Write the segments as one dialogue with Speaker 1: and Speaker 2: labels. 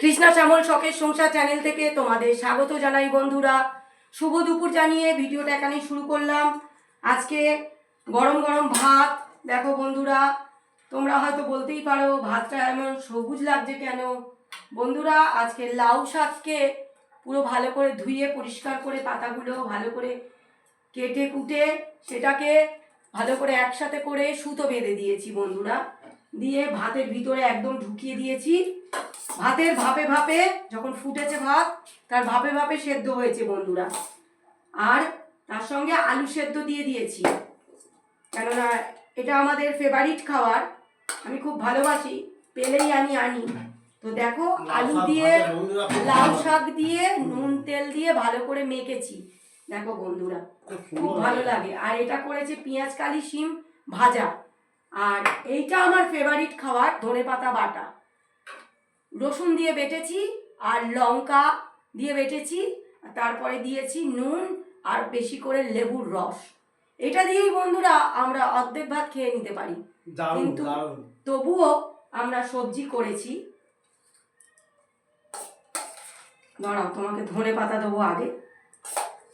Speaker 1: কৃষ্ণা শ্যামল শখের সংসার চ্যানেল থেকে তোমাদের স্বাগত জানাই বন্ধুরা। শুভ দুপুর জানিয়ে ভিডিওটা এখানেই শুরু করলাম। আজকে গরম গরম ভাত। দেখো বন্ধুরা, তোমরা হয়তো বলতেই পারো ভাতটা এমন সবুজ লাগছে কেন। বন্ধুরা, আজকে লাউ শাককে পুরো ভালো করে ধুয়ে পরিষ্কার করে পাতাগুলো ভালো করে কেটে কুটে সেটাকে ভালো করে একসাথে করে সুতো বেঁধে দিয়েছি বন্ধুরা। দিয়ে ভাতের ভিতরে একদম ঢুকিয়ে দিয়েছি। ভাতের ভাপে ভাপে যখন ফুটেছে ভাত, তার ভাপে ভাপে সেদ্ধ হয়েছে বন্ধুরা। আর তার সঙ্গে আলু সেদ্ধ দিয়ে দিয়েছি, কেননা এটা আমাদের ফেভারিট খাবার, আমি খুব ভালোবাসি, পেলেই আমি আনি। তো দেখো, আলু দিয়ে লাউ শাক দিয়ে নুন তেল দিয়ে ভালো করে মেখেছি। দেখো বন্ধুরা, খুব ভালো লাগে। আর এটা করেছে পেঁয়াজ কালি শিম ভাজা। আর এইটা আমার ফেভারিট খাবার, ধনেপাতা বাটা, রসুন দিয়ে বেটেছি আর লঙ্কা দিয়ে বেটেছি, তারপরে দিয়েছি নুন আর বেশি করে লেবুর রস। এটা দিয়েই বন্ধুরা আমরা অর্ধেক ভাত খেয়ে নিতে পারি, কিন্তু তবুও আমরা সবজি করেছি। দাঁড়াও, তোমাকে ধনে পাতা দেবো আগে।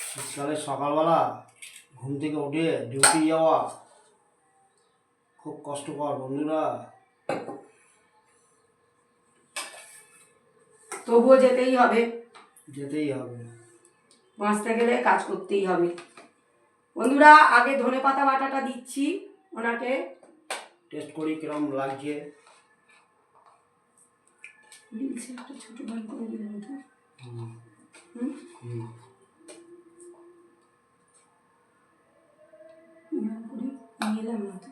Speaker 2: শীতকালে সকালবেলা ঘুম থেকে উঠে ডিউটি যাওয়া খুব কষ্টকর বন্ধুরা,
Speaker 1: তবুও যেতেই হবে, বাঁচতে গেলে কাজ করতেই হবে বন্ধুরা। আগে ধনে পাতা বাটাটা দিচ্ছি ওনাকে,
Speaker 2: টেস্ট করি কিরম লাগছে।
Speaker 1: একটা ছোট ভাগ করে দিলাম তো। নিলাম না তো,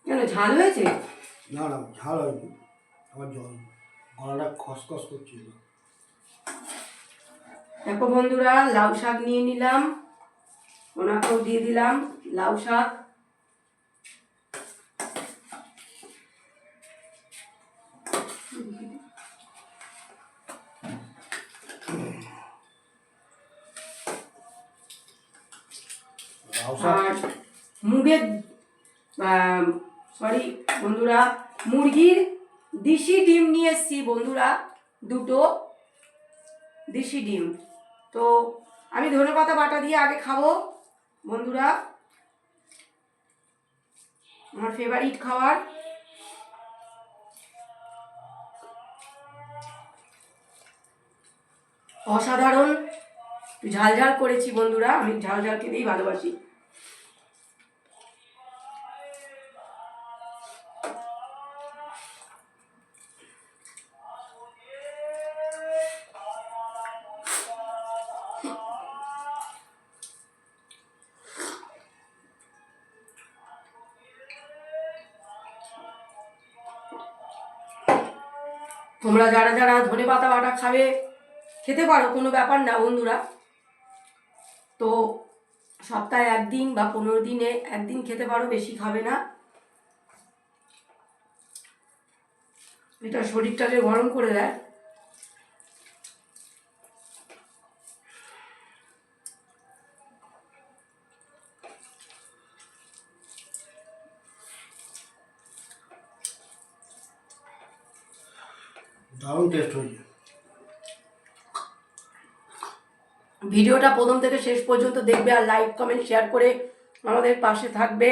Speaker 1: কেন ঝাল হয়েছে?
Speaker 2: না না, ঝাল হয়নি, আমার জল গলাটা খসখস করছিল।
Speaker 1: দেখো বন্ধুরা, লাউ শাক নিয়ে নিলাম, ওনাকেও দিয়ে দিলাম লাউ শাক। আর মুগের বন্ধুরা, মুরগির দেশি ডিম নিয়ে এসছি বন্ধুরা, দুটো দেশি ডিম। তো আমি ধনেপাতা বাটা দিয়ে আগে খাবো বন্ধুরা, আমার ফেভারিট খাবার। অসাধারণ ঝাল ঝাল করেছি বন্ধুরা, আমি ঝাল ঝাল খেতেই ভালোবাসি। তোমরা যারা যারা ধনেপাতা বাটা খাবে খেতে পারো, কোনো ব্যাপার না বন্ধুরা। তো সপ্তাহে একদিন বা 15 দিনে একদিন খেতে পারো, বেশি খাবে না। এটা শরীরটাকে গরম করে দেয়।
Speaker 2: দারুণ টেস্ট হয়েছে।
Speaker 1: ভিডিওটা প্রথম থেকে শেষ পর্যন্ত দেখবে আর লাইক কমেন্ট শেয়ার করে আমাদের পাশে থাকবে।